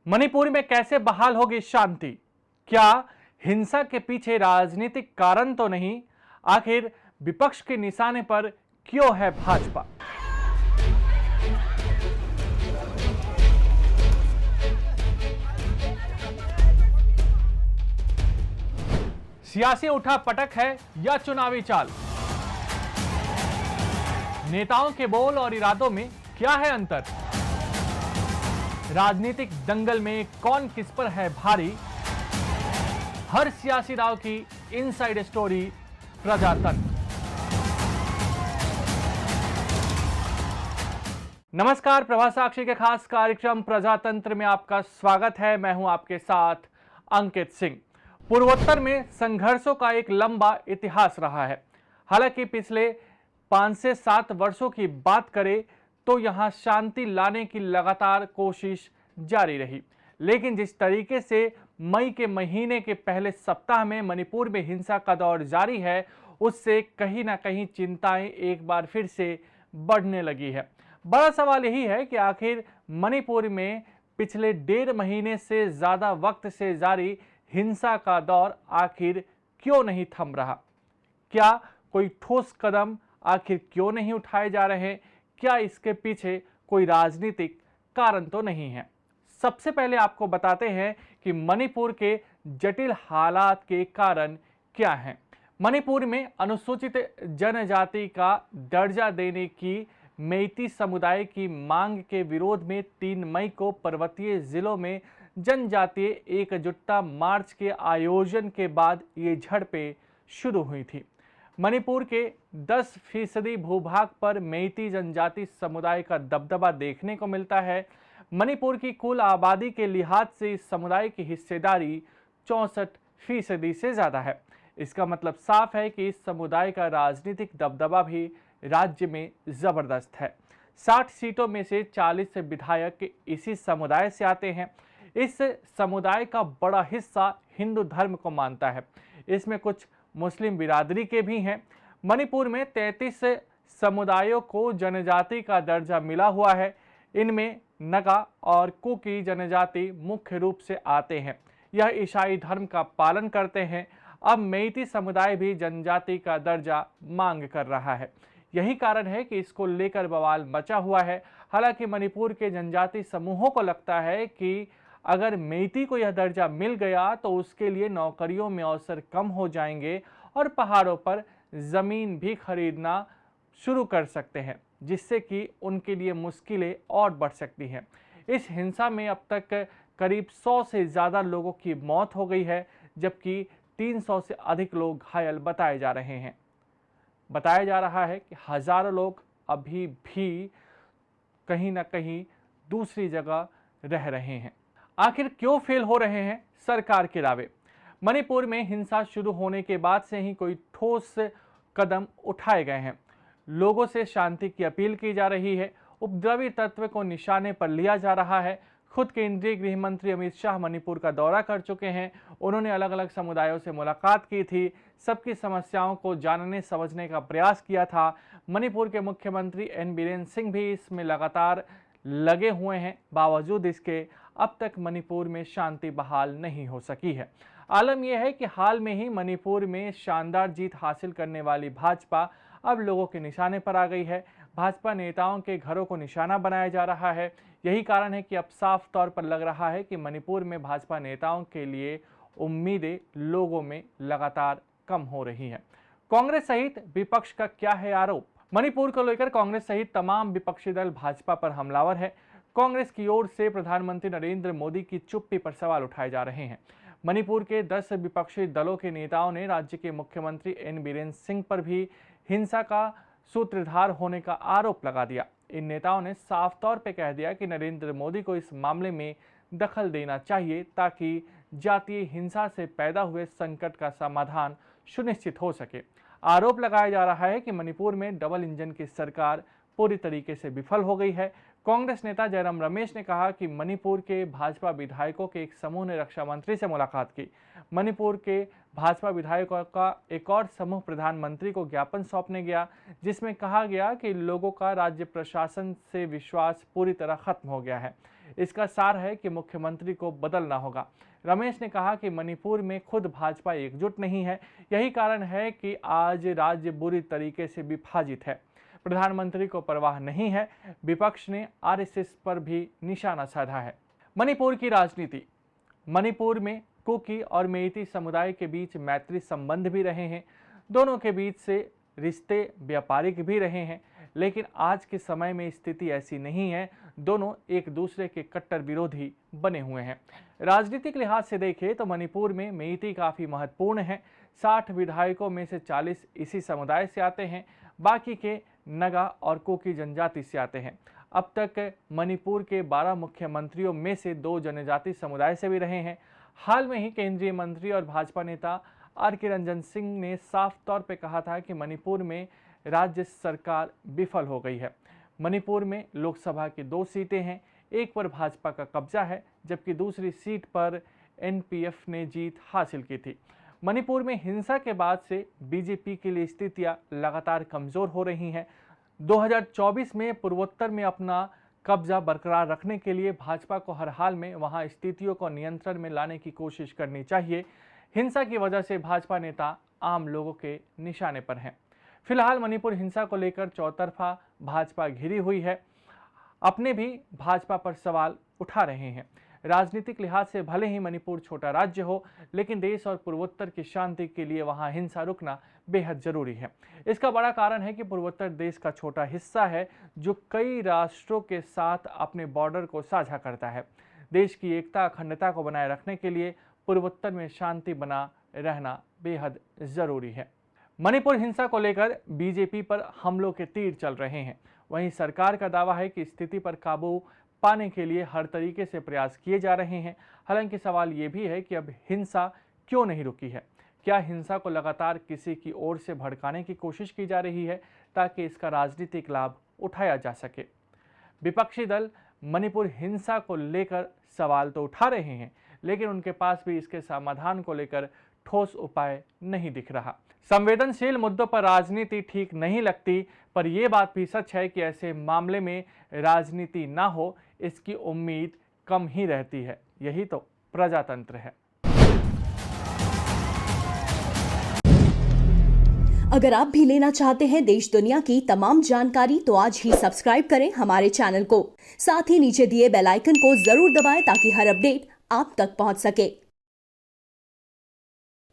मणिपुर में कैसे बहाल होगी शांति? क्या हिंसा के पीछे राजनीतिक कारण तो नहीं? आखिर विपक्ष के निशाने पर क्यों है भाजपा? सियासी उठापटक है या चुनावी चाल? नेताओं के बोल और इरादों में क्या है अंतर? राजनीतिक दंगल में कौन किस पर है भारी? हर सियासी दांव की इनसाइड स्टोरी प्रजातंत्र। नमस्कार, प्रभा साक्षी के खास कार्यक्रम प्रजातंत्र में आपका स्वागत है। मैं हूं आपके साथ अंकित सिंह। पूर्वोत्तर में संघर्षों का एक लंबा इतिहास रहा है। हालांकि पिछले 5 से 7 वर्षों की बात करें तो यहां शांति लाने की लगातार कोशिश जारी रही, लेकिन जिस तरीके से मई के महीने के पहले सप्ताह में मणिपुर में हिंसा का दौर जारी है, उससे कहीं ना कहीं चिंताएं एक बार फिर से बढ़ने लगी है। बड़ा सवाल यही है कि आखिर मणिपुर में पिछले 1.5 महीने से ज्यादा वक्त से जारी हिंसा का दौर आखिर क्यों नहीं थम रहा? क्या कोई ठोस कदम आखिर क्यों नहीं उठाए जा रहे? क्या इसके पीछे कोई राजनीतिक कारण तो नहीं है? सबसे पहले आपको बताते हैं कि मणिपुर के जटिल हालात के कारण क्या हैं। मणिपुर में अनुसूचित जनजाति का दर्जा देने की मेइती समुदाय की मांग के विरोध में 3 मई को पर्वतीय जिलों में जनजातीय एकजुटता मार्च के आयोजन के बाद ये झड़पें शुरू हुई थी। मणिपुर के 10% भूभाग पर मेइती जनजाति समुदाय का दबदबा देखने को मिलता है। मणिपुर की कुल आबादी के लिहाज से इस समुदाय की हिस्सेदारी 64% से ज्यादा है। इसका मतलब साफ है कि इस समुदाय का राजनीतिक दबदबा भी राज्य में जबरदस्त है। 60 सीटों में से 40 विधायक इसी समुदाय से आते हैं। इस समुदाय का बड़ा हिस्सा हिंदू धर्म को मानता है। इसमें कुछ मुस्लिम बिरादरी के भी हैं। मणिपुर में 33 समुदायों को जनजाति का दर्जा मिला हुआ है। इनमें नगा और कुकी जनजाति मुख्य रूप से आते हैं। यह ईसाई धर्म का पालन करते हैं। अब मेइती समुदाय भी जनजाति का दर्जा मांग कर रहा है। यही कारण है कि इसको लेकर बवाल मचा हुआ है। हालांकि मणिपुर के जनजाति समूहों को लगता है कि अगर मेइती को यह दर्जा मिल गया तो उसके लिए नौकरियों में अवसर कम हो जाएंगे और पहाड़ों पर जमीन भी खरीदना शुरू कर सकते हैं, जिससे कि उनके लिए मुश्किलें और बढ़ सकती हैं। इस हिंसा में अब तक करीब 100 से ज़्यादा लोगों की मौत हो गई है, जबकि 300 से अधिक लोग घायल बताए जा रहे हैं। बताया जा रहा है कि हजारों लोग अभी भी कहीं ना कहीं दूसरी जगह रह रहे हैं। आखिर क्यों फेल हो रहे हैं सरकार के दावे? मणिपुर में हिंसा शुरू होने के बाद से ही कोई ठोस कदम उठाए गए हैं। लोगों से शांति की अपील की जा रही है। उपद्रवी तत्व को निशाने पर लिया जा रहा है। खुद केंद्रीय गृह मंत्री अमित शाह मणिपुर का दौरा कर चुके हैं। उन्होंने अलग अलग समुदायों से मुलाकात की थी, सबकी समस्याओं को जानने समझने का प्रयास किया था। मणिपुर के मुख्यमंत्री एन बीरेन सिंह भी इसमें लगातार लगे हुए हैं। बावजूद इसके अब तक मणिपुर में शांति बहाल नहीं हो सकी है। आलम यह है कि हाल में ही मणिपुर में शानदार जीत हासिल करने वाली भाजपा अब लोगों के निशाने पर आ गई है। भाजपा नेताओं के घरों को निशाना बनाया जा रहा है। यही कारण है कि अब साफ तौर पर लग रहा है कि मणिपुर में भाजपा नेताओं के लिए उम्मीदें लोगों में लगातार कम हो रही हैं। कांग्रेस सहित विपक्ष का क्या है आरोप? मणिपुर को लेकर कांग्रेस सहित तमाम विपक्षी दल भाजपा पर हमलावर है। कांग्रेस की ओर से प्रधानमंत्री नरेंद्र मोदी की चुप्पी पर सवाल उठाए जा रहे हैं। मणिपुर के 10 विपक्षी दलों के नेताओं ने राज्य के मुख्यमंत्री एन बीरेन सिंह पर भी हिंसा का सूत्रधार होने का आरोप लगा दिया। इन नेताओं ने साफ तौर पर कह दिया कि नरेंद्र मोदी को इस मामले में दखल देना चाहिए ताकि जातीय हिंसा से पैदा हुए संकट का समाधान सुनिश्चित हो सके। आरोप लगाया जा रहा है कि मणिपुर में डबल इंजन की सरकार पूरी तरीके से विफल हो गई है। कांग्रेस नेता जयराम रमेश ने कहा कि मणिपुर के भाजपा विधायकों के एक समूह ने रक्षा मंत्री से मुलाकात की। मणिपुर के भाजपा विधायकों का एक और समूह प्रधानमंत्री को ज्ञापन सौंपने गया, जिसमें कहा गया कि लोगों का राज्य प्रशासन से विश्वास पूरी तरह खत्म हो गया है। इसका सार है कि मुख्यमंत्री को बदलना होगा। रमेश ने कहा कि मणिपुर में खुद भाजपा एकजुट नहीं है, यही कारण है कि आज राज्य बुरी तरीके से विभाजित है। प्रधानमंत्री को परवाह नहीं है। विपक्ष ने आरएसएस पर भी निशाना साधा है। मणिपुर की राजनीति। मणिपुर में कुकी और मेइती समुदाय के बीच मैत्री संबंध भी रहे हैं। दोनों के बीच से रिश्ते व्यापारिक भी रहे हैं, लेकिन आज के समय में स्थिति ऐसी नहीं है। दोनों एक दूसरे के कट्टर विरोधी बने हुए हैं। राजनीतिक लिहाज से देखें तो मणिपुर में मेइती काफ़ी महत्वपूर्ण है। 60 विधायकों में से 40 इसी समुदाय से आते हैं, बाकी के नगा और कुकी जनजाति से आते हैं। अब तक मणिपुर के 12 मुख्यमंत्रियों में से 2 जनजाति समुदाय से भी रहे हैं। हाल में ही केंद्रीय मंत्री और भाजपा नेता आर.के. रंजन सिंह ने साफ तौर पे कहा था कि मणिपुर में राज्य सरकार विफल हो गई है। मणिपुर में लोकसभा की 2 सीटें हैं, एक पर भाजपा का कब्जा है, जबकि दूसरी सीट पर एनपीएफ ने जीत हासिल की थी। मणिपुर में हिंसा के बाद से बीजेपी के लिए स्थितियां लगातार कमजोर हो रही हैं। 2024 में पूर्वोत्तर में अपना कब्जा बरकरार रखने के लिए भाजपा को हर हाल में वहां स्थितियों को नियंत्रण में लाने की कोशिश करनी चाहिए। हिंसा की वजह से भाजपा नेता आम लोगों के निशाने पर हैं। फिलहाल मणिपुर हिंसा को लेकर चौतरफा भाजपा घिरी हुई है। अपने भी भाजपा पर सवाल उठा रहे हैं। राजनीतिक लिहाज से भले ही मणिपुर छोटा राज्य हो, लेकिन देश और पूर्वोत्तर की शांति के लिए वहां हिंसा रुकना बेहद जरूरी है। इसका बड़ा कारण है कि पूर्वोत्तर देश का छोटा हिस्सा है जो कई राष्ट्रों के साथ अपने बॉर्डर को साझा करता है। देश की एकता अखंडता को बनाए रखने के लिए पूर्वोत्तर में शांति बना रहना बेहद जरूरी है। मणिपुर हिंसा को लेकर बीजेपी पर हमलों के तीर चल रहे हैं। वहीं सरकार का दावा है कि स्थिति पर काबू पाने के लिए हर तरीके से प्रयास किए जा रहे हैं। हालांकि सवाल ये भी है कि अब हिंसा क्यों नहीं रुकी है। क्या हिंसा को लगातार किसी की ओर से भड़काने की कोशिश की जा रही है ताकि इसका राजनीतिक लाभ उठाया जा सके। विपक्षी दल मणिपुर हिंसा को लेकर सवाल तो उठा रहे हैं, लेकिन उनके पास भी इसके समाधान को लेकर ठोस उपाय नहीं दिख रहा। संवेदनशील मुद्दों पर राजनीति ठीक नहीं लगती, पर यह बात भी सच है कि ऐसे मामले में राजनीति ना हो, इसकी उम्मीद कम ही रहती है। यही तो प्रजातंत्र है। अगर आप भी लेना चाहते हैं देश दुनिया की तमाम जानकारी, तो आज ही सब्सक्राइब करें हमारे चैनल को। साथ ही नीचे दिए बेल आइकन को जरूर दबाएं ताकि हर अपडेट आप तक पहुंच सके।